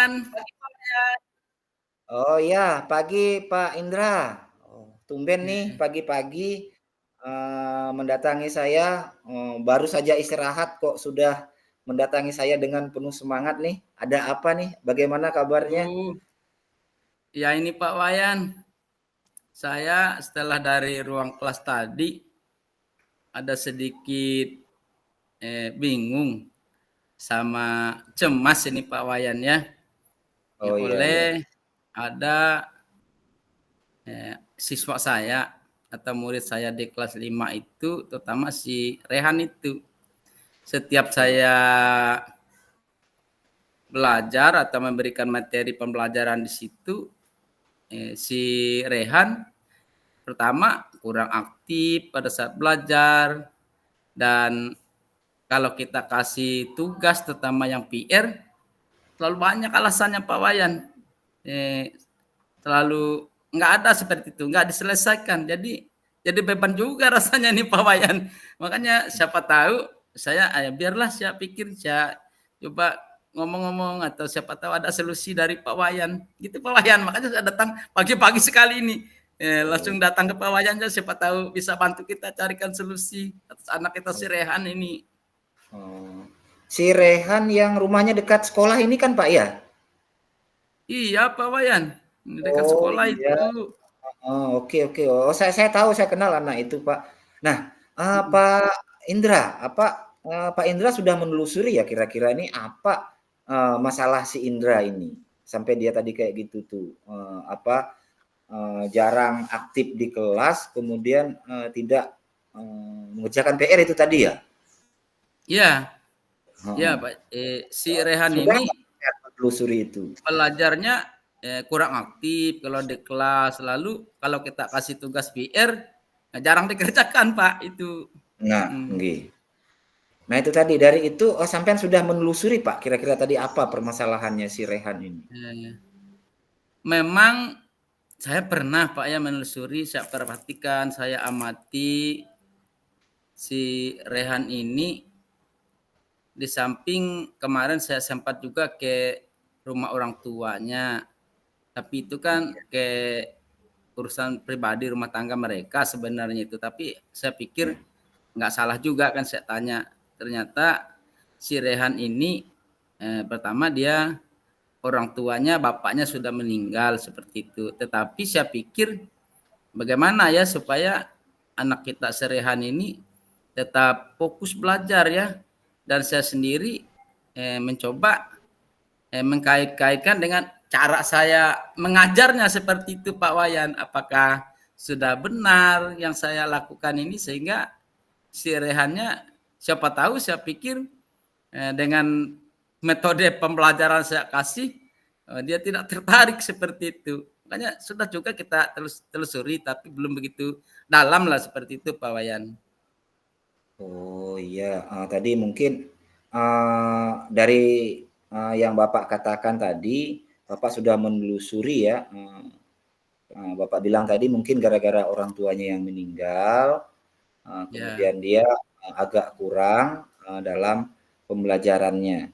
Wayan. Oh ya, pagi Pak Indra. Oh, tumben nih Heeh. pagi-pagi mendatangi saya. Baru saja istirahat kok sudah mendatangi saya dengan penuh semangat nih. Ada apa nih? Bagaimana kabarnya? Oh, ya ini Pak Wayan. Saya setelah dari ruang kelas tadi ada sedikit bingung sama cemas ini Pak Wayan ya. Oh iya iya. Oleh ada siswa saya atau murid saya di kelas 5 itu, terutama si Rehan itu. Setiap Oh, saya belajar atau memberikan materi pembelajaran di situ, si Rehan pertama kurang aktif pada saat belajar, dan kalau kita kasih tugas terutama yang PR, terlalu banyak alasannya Pak Wayan. Eh, Terlalu nggak ada seperti itu, nggak diselesaikan. Jadi beban juga rasanya nih Pak Wayan. Makanya siapa tahu saya biarlah saya pikir saya coba ngomong-ngomong atau siapa tahu ada solusi dari Pak Wayan. Gitu Pak Wayan. Makanya saya datang pagi-pagi sekali ini. oh, Langsung datang ke Pak Wayan siapa tahu bisa bantu kita carikan solusi atas anak kita si oh, Rehan ini. oh. Si Rehan yang rumahnya dekat sekolah ini kan Pak ya? Iya Pak Wayan, ini dekat Oh sekolah iya. itu. Oh, oke oke. Oh, saya tahu, saya kenal anak itu, Pak. Nah, Mm. Pak Indra, Pak Indra sudah menelusuri ya kira-kira ini apa masalah si Indra ini sampai dia tadi kayak gitu tuh, jarang aktif di kelas, kemudian tidak mengerjakan PR itu tadi ya? Iya, iya Heeh. Pak. Si Rehan Sudah ini nggak menelusuri itu? belajarnya kurang aktif kalau di kelas. Lalu kalau kita kasih tugas PR, jarang dikerjakan Pak itu. Nah, Mm. nggih. Nah itu tadi, dari itu sampean sudah menelusuri Pak, kira-kira tadi apa permasalahannya si Rehan ini? Eh, Memang saya pernah Pak ya menelusuri, saya perhatikan, saya amati si Rehan ini. Di samping kemarin saya sempat juga ke rumah orang tuanya, tapi itu kan ke urusan pribadi rumah tangga mereka sebenarnya itu. Tapi saya pikir nggak salah juga kan saya tanya. Ternyata si Rehan ini pertama dia orang tuanya bapaknya sudah meninggal seperti itu. Tetapi saya pikir bagaimana ya supaya anak kita si Rehan ini tetap fokus belajar ya. Dan saya sendiri mencoba mengkait-kaitkan dengan cara saya mengajarnya seperti itu Pak Wayan. Apakah sudah benar yang saya lakukan ini sehingga si Rehannya siapa tahu saya pikir dengan metode pembelajaran saya kasih dia tidak tertarik seperti itu. Makanya sudah juga kita telusuri tapi belum begitu dalam lah seperti itu Pak Wayan. Oh iya, tadi mungkin, dari, yang Bapak katakan tadi, Bapak sudah menelusuri ya, Bapak bilang tadi mungkin gara-gara orang tuanya yang meninggal, Ya, kemudian dia, agak kurang, dalam pembelajarannya.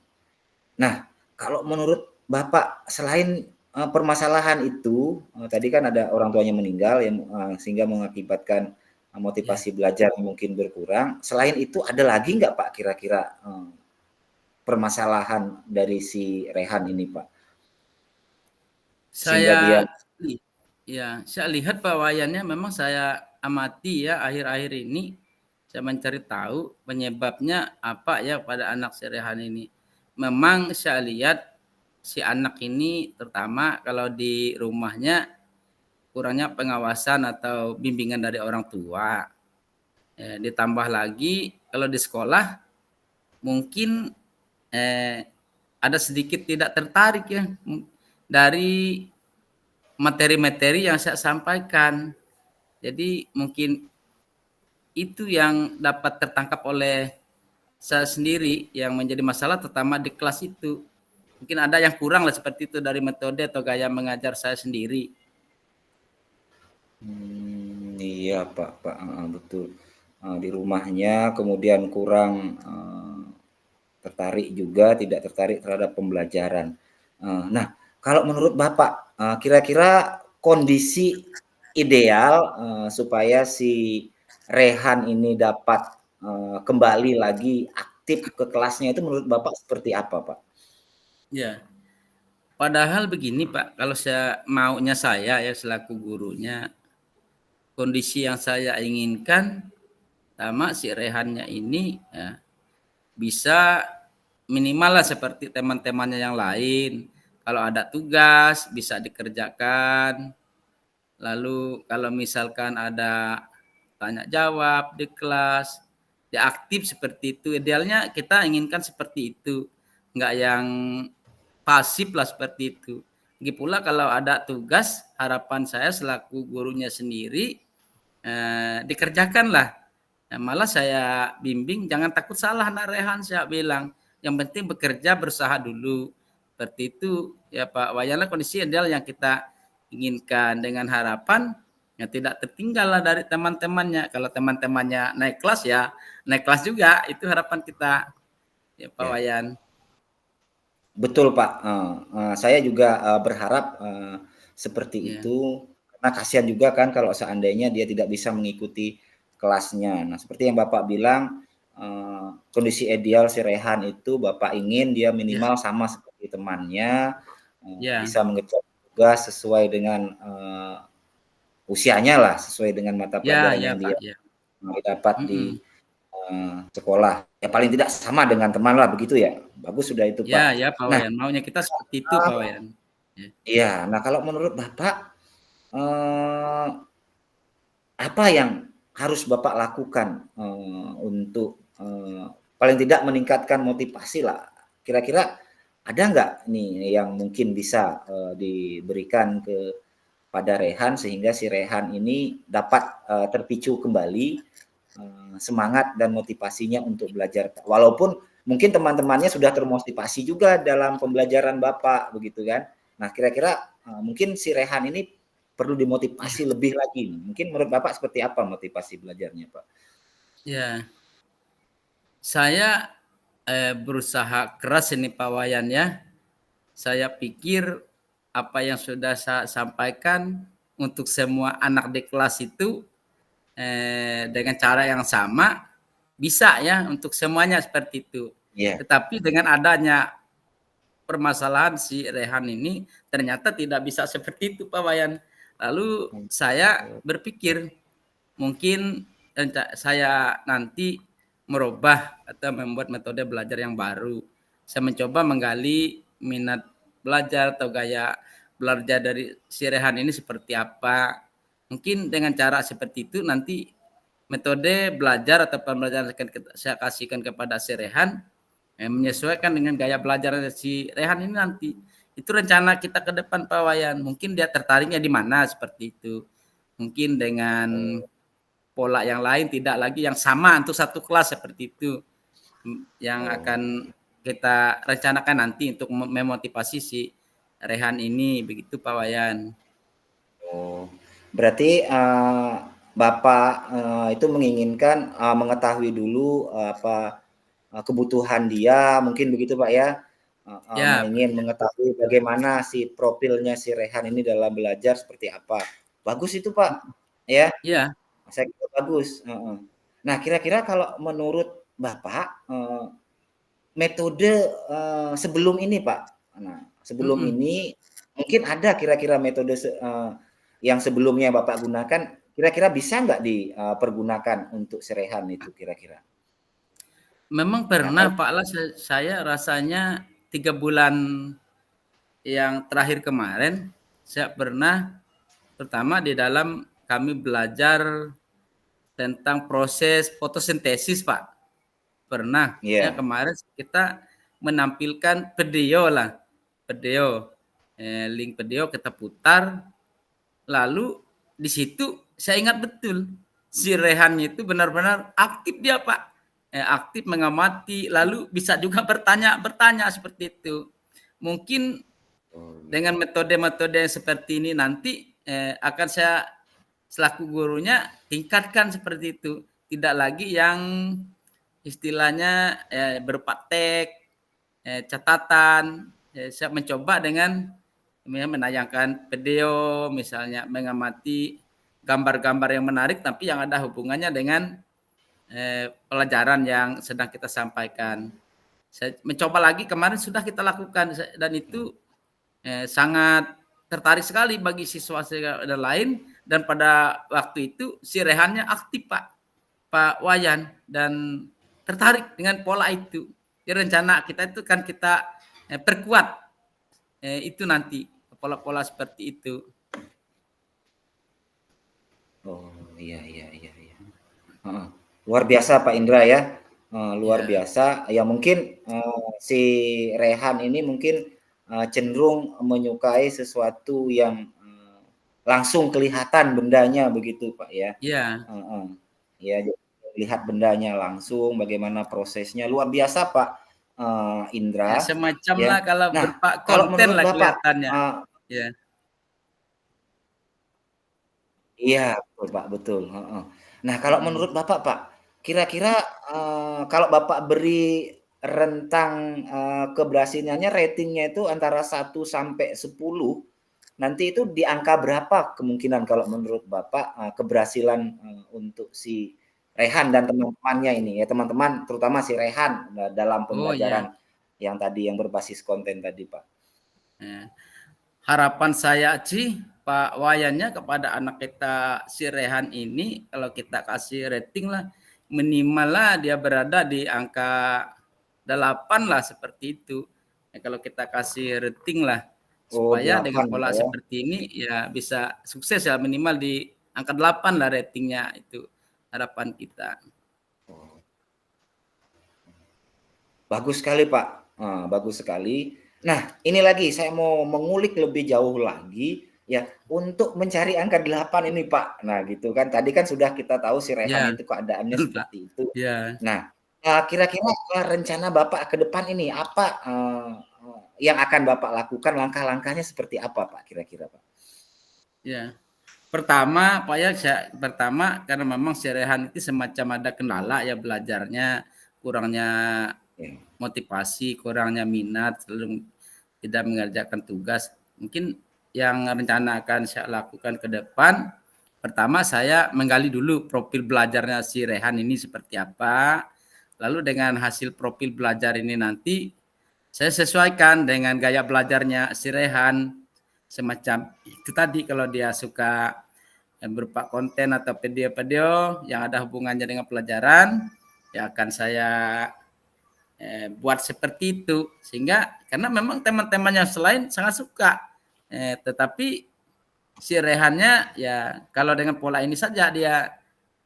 Nah, kalau menurut Bapak selain, permasalahan itu, tadi kan ada orang tuanya meninggal yang, sehingga mengakibatkan, ya. motivasi belajar mungkin berkurang. Selain itu ada lagi nggak Pak kira-kira, permasalahan dari si Rehan ini Pak? Sehingga dia Saya ya, saya lihat Pak Wayannya memang saya amati ya akhir-akhir ini saya mencari tahu penyebabnya apa ya pada anak si Rehan ini. Memang saya lihat si anak ini terutama kalau di rumahnya kurangnya pengawasan atau bimbingan dari orang tua. Ditambah lagi kalau di sekolah mungkin eh, ada sedikit tidak tertarik ya dari materi-materi yang saya sampaikan. Jadi mungkin itu yang dapat tertangkap oleh saya sendiri yang menjadi masalah terutama di kelas itu. Mungkin ada yang kurang lah seperti itu dari metode atau gaya mengajar saya sendiri. iya Pak, betul. Di rumahnya kemudian kurang, tertarik juga, tidak tertarik terhadap pembelajaran. Nah, kalau menurut Bapak, kira-kira kondisi ideal, supaya si Rehan ini dapat, kembali lagi aktif ke kelasnya itu menurut Bapak seperti apa, Pak? Ya, padahal begini Pak, kalau maunya saya ya selaku gurunya, kondisi yang saya inginkan sama si Rehannya ini ya, bisa minimal lah seperti teman-temannya yang lain. Kalau ada tugas bisa dikerjakan. Lalu kalau misalkan ada tanya jawab di kelas, ya aktif seperti itu. Idealnya kita inginkan seperti itu, nggak yang pasif lah seperti itu. Lagi pula kalau ada tugas, harapan saya selaku gurunya sendiri dikerjakanlah. Nah, malah saya bimbing jangan takut salah nak Rehan, saya bilang. Yang penting bekerja berusaha dulu. Seperti itu ya Pak Wayanlah kondisi ideal yang kita inginkan dengan harapan yang tidak tertinggal lah dari teman-temannya. Kalau teman-temannya naik kelas ya naik kelas juga, itu harapan kita ya Pak Ya. Wayan. Betul Pak, saya juga, berharap, seperti Ya, itu, karena kasihan juga kan kalau seandainya dia tidak bisa mengikuti kelasnya. Nah, seperti yang Bapak bilang, kondisi ideal si Rehan itu Bapak ingin dia ya, minimal sama seperti temannya, ya, bisa mengerjakan tugas sesuai dengan, usianya lah, sesuai dengan mata ya, pelajaran ya yang dia Pak, ya. dapat di, Mm-mm. sekolah. Ya paling tidak sama dengan teman lah, begitu ya? Bagus sudah itu Ya, Pak. ya Pak Nah, Wayan. Maunya kita seperti itu Pak Wayan. Ya. iya, nah kalau menurut Bapak, eee, apa yang harus Bapak lakukan, untuk, paling tidak meningkatkan motivasi lah? Kira-kira ada nggak nih yang mungkin bisa, diberikan kepada Rehan sehingga si Rehan ini dapat, terpicu kembali, semangat dan motivasinya untuk belajar? Walaupun mungkin teman-temannya sudah termotivasi juga dalam pembelajaran Bapak, begitu kan? Nah, kira-kira, mungkin si Rehan ini perlu dimotivasi lebih lagi nih. Mungkin menurut Bapak seperti apa motivasi belajarnya, Pak? Ya, saya berusaha keras ini Pak Wayan ya. Saya pikir apa yang sudah saya sampaikan untuk semua anak di kelas itu dengan cara yang sama bisa ya untuk semuanya seperti itu. Iya. Tetapi dengan adanya permasalahan si Rehan ini ternyata tidak bisa seperti itu Pak Wayan. Lalu saya berpikir mungkin saya nanti merubah atau membuat metode belajar yang baru. Saya mencoba menggali minat belajar atau gaya belajar dari si Rehan ini seperti apa. Mungkin dengan cara seperti itu nanti metode belajar atau pembelajaran yang saya kasihkan kepada si Rehan menyesuaikan dengan gaya belajar si Rehan ini nanti. Itu rencana kita ke depan Pak Wayan. Mungkin dia tertariknya di mana seperti itu. Mungkin dengan pola yang lain tidak lagi yang sama untuk satu kelas seperti itu yang Oh, akan kita rencanakan nanti untuk memotivasi si Rehan ini begitu Pak Wayan. oh. Berarti, Bapak, itu menginginkan, mengetahui dulu, apa, kebutuhan dia mungkin begitu, Pak, ya? Ya, Ingin mengetahui bagaimana si profilnya si Rehan ini dalam belajar seperti apa. Bagus itu, Pak, ya. ya, Saya kira bagus, heeh. Nah, kira-kira kalau menurut Bapak, metode, sebelum ini, Pak. Nah, sebelum mm-mm. ini mungkin ada kira-kira metode yang sebelumnya Bapak gunakan, kira-kira bisa nggak dipergunakan untuk serehan itu kira-kira? Memang Nah, pernah kalau Pak lah saya rasanya 3 bulan yang terakhir kemarin saya pernah pertama di dalam kami belajar tentang proses fotosintesis Pak. Pernah ya iya, kemarin kita menampilkan video lah, video link video kita putar, lalu di situ saya ingat betul si Rehannya itu benar-benar aktif dia Pak, aktif mengamati, lalu bisa juga bertanya seperti itu. Mungkin oh dengan gitu. metode-metode seperti ini nanti akan saya selaku gurunya tingkatkan seperti itu. Tidak lagi yang istilahnya berupa teks, catatan. saya mencoba dengan menayangkan video, misalnya mengamati gambar-gambar yang menarik, tapi yang ada hubungannya dengan pelajaran yang sedang kita sampaikan. Saya mencoba lagi kemarin sudah kita lakukan dan itu sangat tertarik sekali bagi siswa-siswa lain, dan pada waktu itu si Rehannya aktif Pak Wayan, dan tertarik dengan pola itu. Jadi rencana kita itu kan kita perkuat itu nanti pola-pola seperti itu. Oh, iya iya iya iya. Heeh. Luar biasa Pak Indra ya. Luar Ya, biasa. Ya mungkin si Rehan ini mungkin cenderung menyukai sesuatu yang langsung kelihatan bendanya begitu Pak ya. ya, Heeh. Ya, lihat bendanya langsung, bagaimana prosesnya luar biasa Pak ya Indra semacam lah ya. kalau Nah, berupa kalau konten menurut lah Bapak, kelihatannya. Ya, iya, betul Pak, betul, heeh. Nah, kalau mm, menurut Bapak, Pak, kira-kira, kalau Bapak beri rentang, keberhasilannya ratingnya itu antara 1 sampai 10, nanti itu di angka berapa kemungkinan kalau menurut Bapak, keberhasilan, untuk si Rehan dan teman-temannya ini ya, teman-teman terutama si Rehan dalam oh ya. pembelajaran yang tadi, yang berbasis konten tadi, Pak? Ya. Harapan saya sih Pak Wayannya kepada anak kita si Rehan ini, kalau kita kasih rating lah, minimal lah dia berada di angka 8 lah seperti itu. Ya, kalau kita kasih rating lah, Oh, supaya dengan 8 pola Pak ya? seperti ini ya bisa sukses ya, minimal di angka 8 lah ratingnya, itu harapan kita. Oh. Bagus sekali, Pak. Bagus sekali. Nah, ini lagi saya mau mengulik lebih jauh lagi ya untuk mencari angka 8 ini, Pak. Nah, gitu kan. Tadi kan sudah kita tahu si Rehan Ya, itu keadaannya betul Pak. seperti itu. Ya. Nah, kira-kira rencana Bapak ke depan ini apa yang akan Bapak lakukan, langkah-langkahnya seperti apa, Pak, kira-kira, Pak? Ya. Pertama, Pak ya, pertama karena memang si Rehan itu semacam ada kendala ya belajarnya, kurangnya Ya. motivasi, kurangnya minat, selalu tidak mengerjakan tugas. Mungkin yang rencana akan saya lakukan ke depan, pertama saya menggali dulu profil belajarnya si Rehan ini seperti apa. Lalu dengan hasil profil belajar ini nanti saya sesuaikan dengan gaya belajarnya si Rehan, semacam itu tadi, kalau dia suka berupa konten atau video-video yang ada hubungannya dengan pelajaran, ya akan saya buat seperti itu, sehingga karena memang teman-temannya selain sangat suka, tetapi si Rehannya ya kalau dengan pola ini saja dia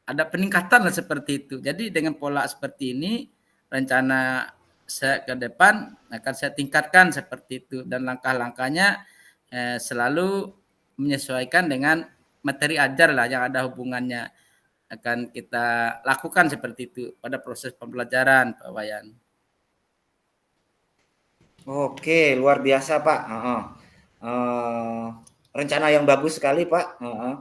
ada peningkatan lah seperti itu. Jadi dengan pola seperti ini rencana saya ke depan akan saya tingkatkan seperti itu, dan langkah-langkahnya selalu menyesuaikan dengan materi ajar lah yang ada hubungannya, akan kita lakukan seperti itu pada proses pembelajaran Pak Wayan. Oke, luar biasa, Pak, heeh. Eee, Rencana yang bagus sekali, Pak, heeh.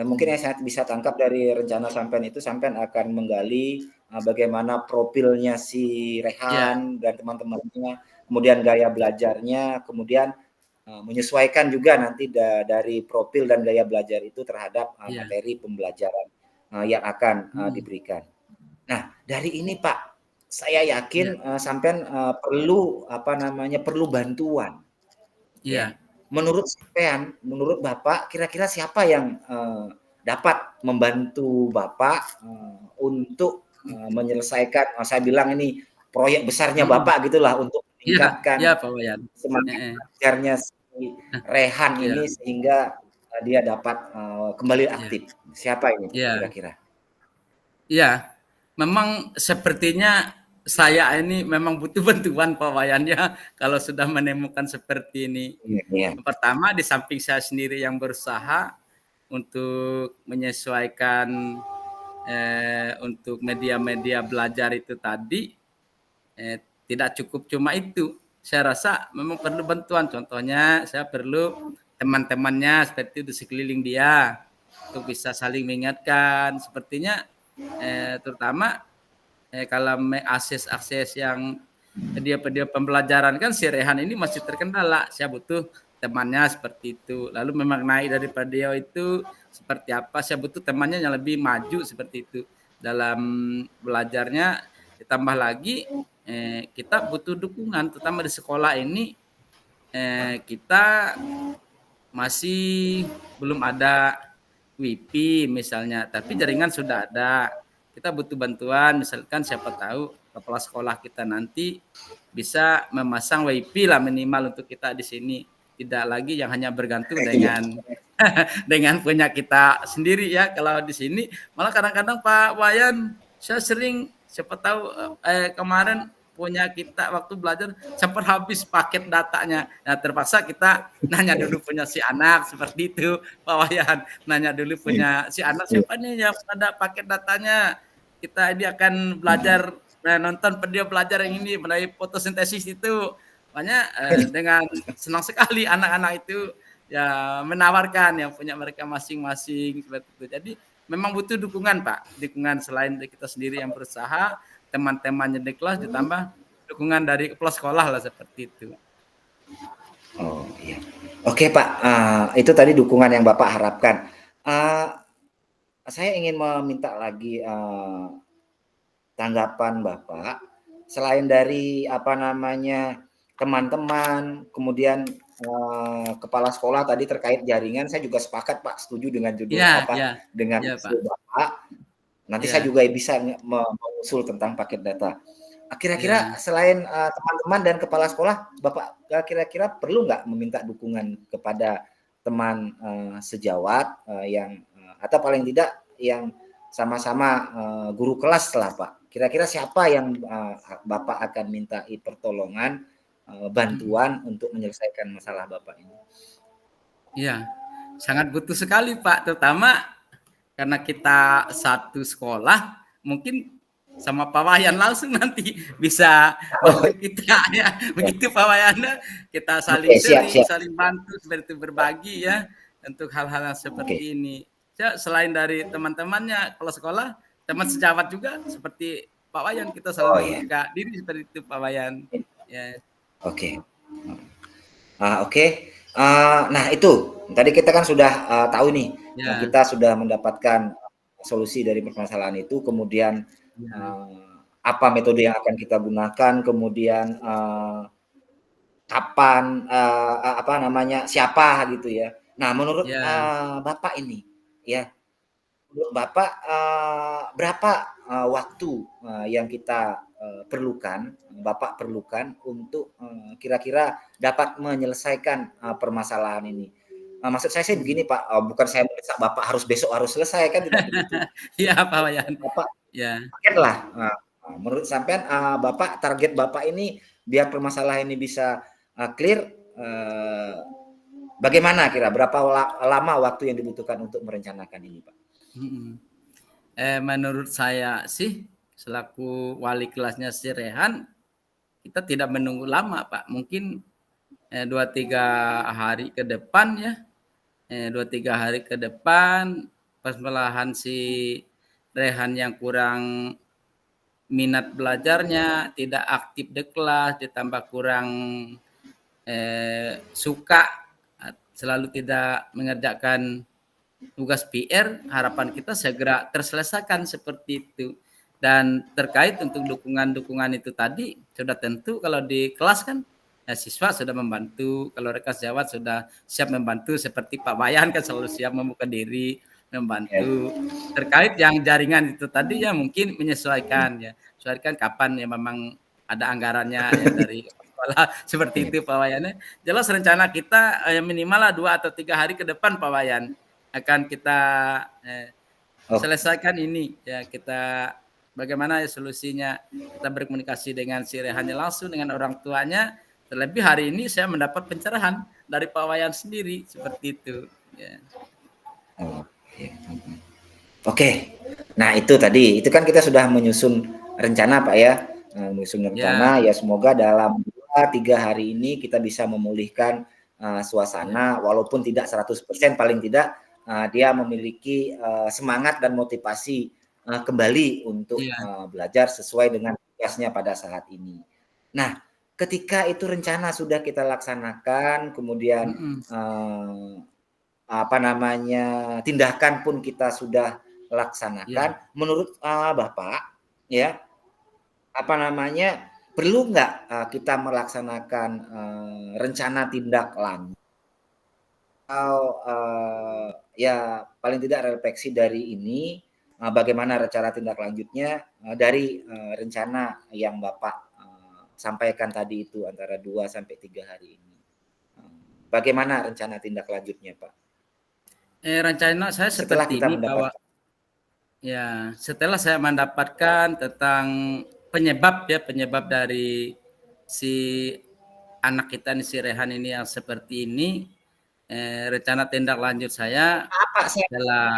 Mungkin Hmm. yang saya bisa tangkap dari rencana sampean itu, sampean akan menggali, bagaimana profilnya si Ya, Rehan dan teman-temannya, kemudian gaya belajarnya, kemudian, menyesuaikan juga nanti dari profil dan gaya belajar itu terhadap, ya. materi pembelajaran, yang akan, Hmm. diberikan. Nah, dari ini Pak, saya Ya, yakin, sampean, perlu, apa namanya, perlu bantuan, ya. ya, Menurut Bapak, kira-kira siapa yang, dapat membantu Bapak, untuk, menyelesaikan, saya bilang ini proyek besarnya hmm. Bapak gitulah, untuk Ya, ya meningkatkan Pak Wayan. semangat Heeh. belajarnya si Rehan Ya, ini sehingga, dia dapat, kembali ya, aktif. Siapa ini ya. kira-kira? Iya, memang sepertinya saya ini memang butuh bantuan Pak Wayan ya, kalau sudah menemukan seperti ini. Iya iya. Yang pertama, di samping saya sendiri yang berusaha untuk menyesuaikan untuk media-media belajar itu tadi, tidak cukup cuma itu. Saya rasa memang perlu bantuan. Contohnya, saya perlu teman-temannya seperti itu di sekeliling dia untuk bisa saling mengingatkan. Sepertinya terutama kalau akses-akses yang dia pembelajaran kan si Rehan ini masih terkendala, saya butuh temannya seperti itu. Lalu memang naik daripada dia itu seperti apa, saya butuh temannya yang lebih maju seperti itu dalam belajarnya. Ditambah lagi kita butuh dukungan, terutama di sekolah ini kita masih belum ada WiFi misalnya, tapi jaringan sudah ada. Kita butuh bantuan, misalkan siapa tahu kepala sekolah kita nanti bisa memasang WiFi lah minimal untuk kita di sini. Tidak lagi yang hanya bergantung Iya. dengan dengan punya kita sendiri ya. Kalau di sini malah kadang-kadang Pak Wayan, saya sering siapa tahu kemarin punya kita waktu belajar sempat habis paket datanya. Nah, terpaksa kita nanya dulu punya si anak seperti itu, Pak Wayan. Nanya dulu punya si anak siapa nih yang ada paket datanya. Kita ini akan belajar nonton video belajar yang ini mengenai fotosintesis itu. Makanya dengan senang sekali anak-anak itu ya menawarkan yang punya mereka masing-masing seperti itu. Jadi memang butuh dukungan Pak, dukungan selain dari kita sendiri yang berusaha, teman-temannya di kelas ditambah dukungan dari kepala sekolah lah seperti itu. Oh iya. Oke Pak, itu tadi dukungan yang Bapak harapkan. Saya ingin meminta lagi tanggapan Bapak, selain dari apa namanya teman-teman, kemudian kepala sekolah tadi terkait jaringan, saya juga sepakat Pak, setuju dengan judul Iya, apa iya, dengan iya Pak. usul Bapak. Nanti saya Iya, juga bisa mengusul tentang paket data. Kira-kira iya, selain teman-teman dan kepala sekolah, Bapak kira-kira perlu nggak meminta dukungan kepada teman sejawat yang atau paling tidak yang sama-sama guru kelas lah Pak. Kira-kira siapa yang Bapak akan mintai pertolongan, bantuan untuk menyelesaikan masalah Bapak ini? iya. Sangat butuh sekali Pak, terutama karena kita satu sekolah, mungkin sama Pak Wayan langsung nanti bisa Oh, bantu kita ya. Begitu Pak Wayan, kita saling oke, siap, sharing, siap. saling bantu seperti itu berbagi ya untuk hal-hal yang Oke. seperti ini. Ya, selain dari teman-temannya kalau sekolah, teman sejawat juga seperti Pak Wayan kita Oh selalu ya, membuka diri seperti itu Pak Wayan. Ya, oke. Oke. Nah itu, tadi kita kan sudah tahu nih, ya, kita sudah mendapatkan solusi dari permasalahan itu, kemudian ya, apa metode yang akan kita gunakan, kemudian kapan, apa namanya, siapa gitu ya. Nah menurut ya, Bapak ini, ya, menurut Bapak berapa waktu yang kita perlukan, Bapak perlukan untuk kira-kira dapat menyelesaikan permasalahan ini? Maksud saya sih begini Pak, bukan saya mendesak Bapak harus besok harus selesai kan tidak begitu. ya Pak Wayan. Bapak Ya. targetlah. Menurut sampean Bapak target Bapak ini biar permasalahan ini bisa clear, bagaimana kira berapa lama waktu yang dibutuhkan untuk merencanakan ini Pak? Menurut saya sih selaku wali kelasnya si Rehan, kita tidak menunggu lama Pak. Mungkin 2-3 hari ke depan ya, 2-3 hari ke depan perlahan si Rehan yang kurang minat belajarnya, tidak aktif di kelas, ditambah kurang suka, selalu tidak mengerjakan tugas PR, harapan kita segera terselesaikan seperti itu. Dan terkait untuk dukungan-dukungan itu tadi, sudah tentu kalau di kelas kan ya siswa sudah membantu, kalau rekan sejawat sudah siap membantu, seperti Pak Bayan kan selalu siap membuka diri, Ya. membantu. Terkait yang jaringan itu tadi ya mungkin menyesuaikan ya, sesuaikan kapan ya memang ada anggarannya ya dari sekolah seperti Oke. itu Pak Wayan. Jelas rencana kita minimal lah 2 atau 3 hari ke depan Pak Wayan akan kita Oh, selesaikan ini ya, kita bagaimana ya solusinya, kita berkomunikasi dengan si Rehannya langsung dengan orang tuanya, terlebih hari ini saya mendapat pencerahan dari Pak Wayan sendiri seperti itu ya. oh, ya. Oke. Nah, itu tadi, itu kan kita sudah menyusun rencana, Pak ya. Menyusun rencana Ya, ya semoga dalam 2-3 hari ini kita bisa memulihkan ya, suasana walaupun tidak 100% paling tidak dia memiliki semangat dan motivasi kembali untuk ya, belajar sesuai dengan tugasnya pada saat ini. Nah, ketika itu rencana sudah kita laksanakan, kemudian apa namanya, tindakan pun kita sudah laksanakan, Ya. menurut Bapak, ya, apa namanya, perlu nggak kita melaksanakan rencana tindak lanjut atau ya paling tidak refleksi dari ini bagaimana rencana tindak lanjutnya dari rencana yang Bapak sampaikan tadi itu antara 2 sampai 3 hari ini. Bagaimana rencana tindak lanjutnya, Pak? Rencana saya Setelah seperti kita ini, Pak. mendapatkan Ya, setelah saya mendapatkan tentang penyebab dari si anak kita nih, si Rehan ini yang seperti ini, rencana tindak lanjut saya apa saya setelah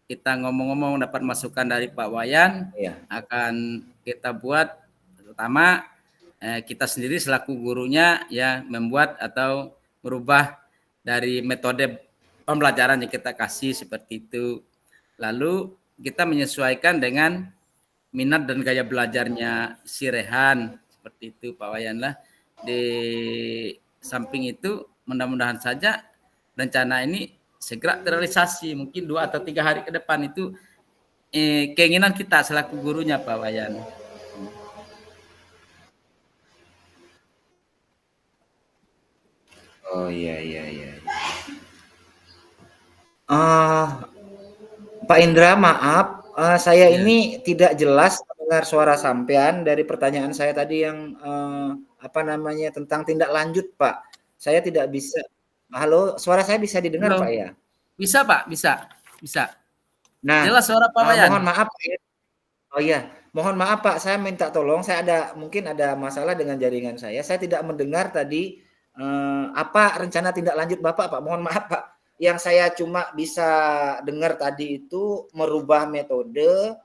kita ngomong-ngomong dapat masukan dari Pak Wayan, ya, akan kita buat, terutama kita sendiri selaku gurunya ya, membuat atau merubah dari metode pembelajaran yang kita kasih seperti itu. Lalu kita menyesuaikan dengan minat dan gaya belajarnya si Rehan seperti itu, Pak Wayan lah. Di samping itu mudah-mudahan saja rencana ini segera terrealisasi, mungkin 2 atau 3 hari ke depan itu keinginan kita selaku gurunya, Pak Wayan. oh iya iya iya. Ah, Pak Indra, maaf, saya Ya. ini tidak jelas mendengar suara sampean dari pertanyaan saya tadi yang, apa namanya, tentang tindak lanjut, Pak. Saya tidak bisa halo, suara saya bisa didengar, Halo. Pak, ya? Bisa, Pak, bisa. Bisa. Nah, Jelas suara Pak Wayan? mohon maaf, Pak, ya. Oh iya, mohon maaf, Pak, saya minta tolong, saya mungkin ada masalah dengan jaringan saya tidak mendengar tadi, apa rencana tindak lanjut Bapak, Pak. Mohon maaf, Pak. Yang saya cuma bisa dengar tadi itu merubah metode,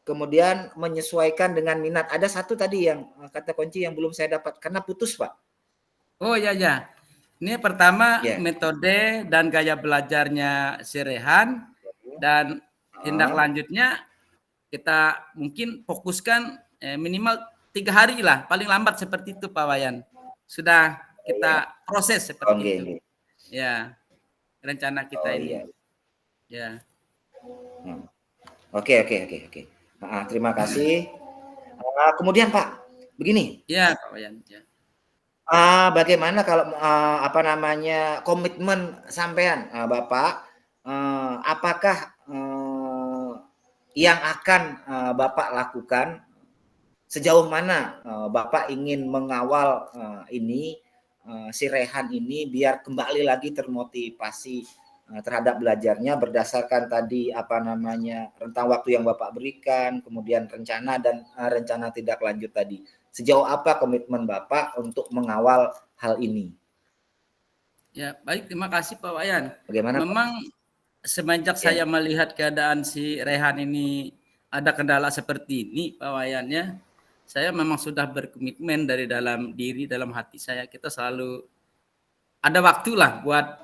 kemudian menyesuaikan dengan minat. Ada satu tadi yang kata kunci yang belum saya dapat karena putus, Pak. Oh, ya ya. Ini pertama Ya. metode dan gaya belajarnya si Rehan, dan tindak Heeh. lanjutnya kita mungkin fokuskan minimal 3 hari lah, paling lambat seperti itu, Pak Wayan. Sudah Oh iya. kita proses Oh seperti nggih itu. nggih. Ya, rencana kita Oh ini. iya. Ya. Hmm. Oke oke oke oke. Terima kasih. Kemudian Pak, begini, Ya, Pak Wayan. Ya. bagaimana kalau, apa namanya, komitmen sampean, Bapak, apakah, yang akan, Bapak lakukan, sejauh mana, Bapak ingin mengawal, ini, si Rehan ini biar kembali lagi termotivasi, terhadap belajarnya berdasarkan tadi, apa namanya, rentang waktu yang Bapak berikan, kemudian rencana dan, rencana tindak lanjut tadi. Sejauh apa komitmen Bapak untuk mengawal hal ini? Ya, baik, terima kasih Pak Wayan. Bagaimana Pak? Memang semenjak saya Ya. melihat keadaan si Rehan ini ada kendala seperti ini, Pak Wayan ya, saya memang sudah berkomitmen dari dalam diri, dalam hati saya, kita selalu ada waktulah buat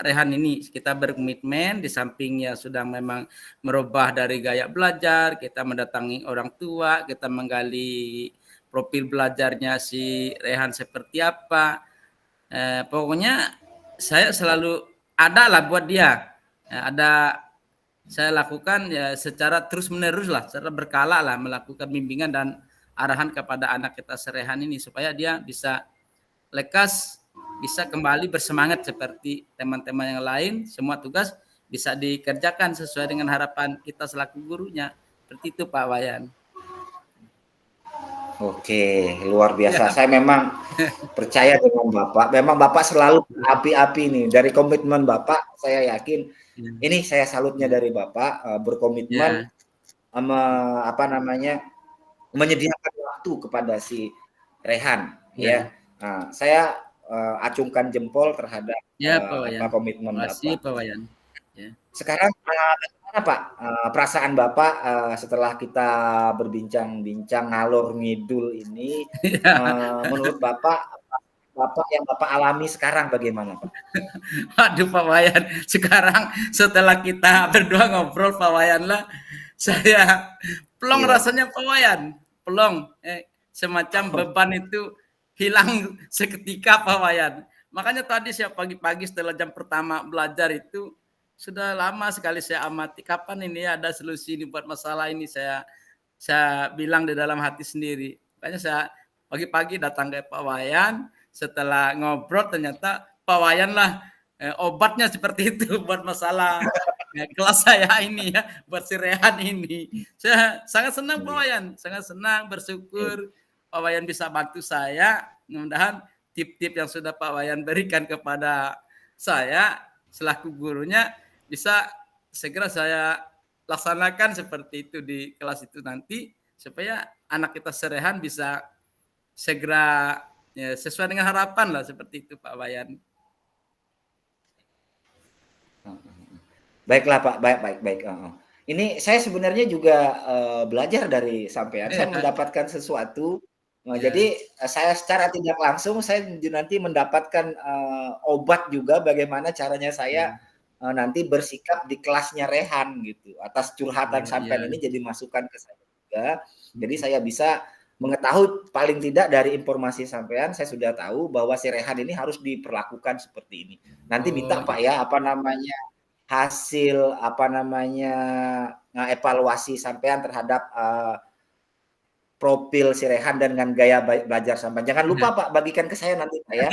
Rehan ini. Kita berkomitmen, di sampingnya sudah memang merubah dari gaya belajar, kita mendatangi orang tua, kita menggali profil belajarnya si Rehan seperti apa. Pokoknya saya selalu ada lah buat dia. Ada saya lakukan ya secara terus menerus lah, secara berkala lah, melakukan bimbingan dan arahan kepada anak kita Rehan ini supaya dia bisa lekas, bisa kembali bersemangat seperti teman-teman yang lain. Semua tugas bisa dikerjakan sesuai dengan harapan kita selaku gurunya. Seperti itu Pak Wayan. Oke, luar biasa. Ya, Saya memang percaya dengan Bapak. Memang Bapak selalu api-api nih. Dari komitmen Bapak, saya yakin ya, ini saya salutnya ya, dari Bapak berkomitmen ya, apa namanya, menyediakan waktu kepada si Rehan, ya. ya, Nah, saya acungkan jempol terhadap ya Pak apa Wayan. komitmen Terima kasih Bapak. Pak Wayan. Ya. Sekarang bagaimana Pak perasaan Bapak setelah kita berbincang-bincang ngalor ngidul ini, menurut Bapak, Bapak yang Bapak alami sekarang bagaimana Pak? Waduh Pak Wayan, sekarang setelah kita berdua ngobrol Pak Wayan lah, saya plong Iya. rasanya Pak Wayan, plong. semacam Oh, beban itu hilang seketika Pak Wayan. Makanya tadi saya pagi-pagi setelah jam pertama belajar itu sudah lama sekali saya amati kapan ini ada solusi ini buat masalah ini saya bilang di dalam hati sendiri. Makanya saya pagi-pagi datang ke Pak Wayan, setelah ngobrol ternyata Pak Wayan lah obatnya seperti itu buat masalah kelas saya ini ya, buat si Rehan ini. Saya sangat senang Pak iya. Wayan, sangat senang, Iya. bersyukur Pak Wayan bisa bantu saya. Mudah-mudahan tip-tip yang sudah Pak Wayan berikan kepada saya selaku gurunya bisa segera saya laksanakan seperti itu di kelas itu nanti supaya anak kita Serehan bisa segera ya, sesuai dengan harapan lah seperti itu Pak Wayan. Baiklah Pak, baik baik baik. Heeh. Ini saya sebenarnya juga belajar dari sampean. Saya mendapatkan sesuatu. Ya, Jadi saya secara tidak langsung saya nanti mendapatkan obat juga bagaimana caranya saya ya, nanti bersikap di kelasnya Rehan gitu. Atas curhatan oh iya, sampean ini jadi masukan ke saya juga. Jadi saya bisa mengetahui paling tidak dari informasi sampean saya sudah tahu bahwa si Rehan ini harus diperlakukan seperti ini. Nanti oh minta Pak iya, ya apa namanya hasil apa namanya evaluasi sampean terhadap profil si Rehan dengan gaya belajar sampean. Jangan lupa Pak bagikan ke saya nanti Pak ya.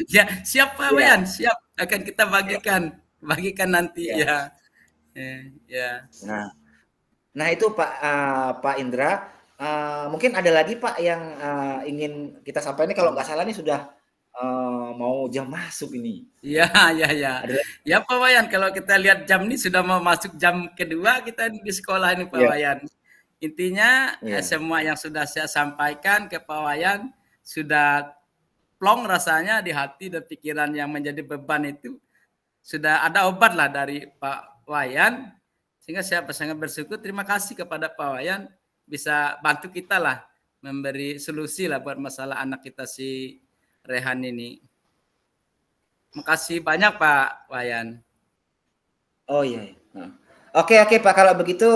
ya siap Pak Iya, Wayan, siap akan kita iya, bagikan nanti iya. ya, ya, Nah, nah itu Pak Pak Indra, mungkin ada lagi Pak yang ingin kita sampaikan ini kalau nggak salah nih sudah mau jam masuk ini. ya, ya, ya, Ada lagi? ya Pak Wayan kalau kita lihat jam ini sudah mau masuk jam kedua kita di sekolah ini Pak Iya, Wayan. Intinya iya. semua yang sudah saya sampaikan ke Pak Wayan sudah plong rasanya di hati dan pikiran yang menjadi beban itu sudah ada obat lah dari Pak Wayan sehingga saya sangat bersyukur terima kasih kepada Pak Wayan bisa bantu kita lah memberi solusi lah buat masalah anak kita si Rehan ini. Makasih banyak Pak Wayan. Oh iya, iya. Heeh. Oke oke Pak kalau begitu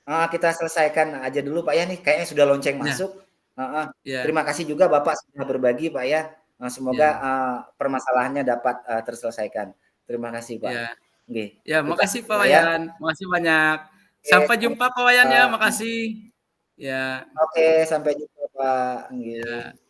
Ya, kita selesaikan aja dulu Pak ya nih kayaknya sudah lonceng ya, masuk. Heeh. ya, Terima kasih juga Bapak sudah berbagi Pak ya. Semoga ya, permasalahannya dapat terselesaikan. Terima kasih Pak. ya, Nggih, ya. itu Makasih tadi Pak Pak ya. Wayan. Makasih banyak. Oke, Sampai jumpa Pak Wayan ya. Pak. Makasih. Ya, Oke, sampai jumpa Pak. Nggih. ya.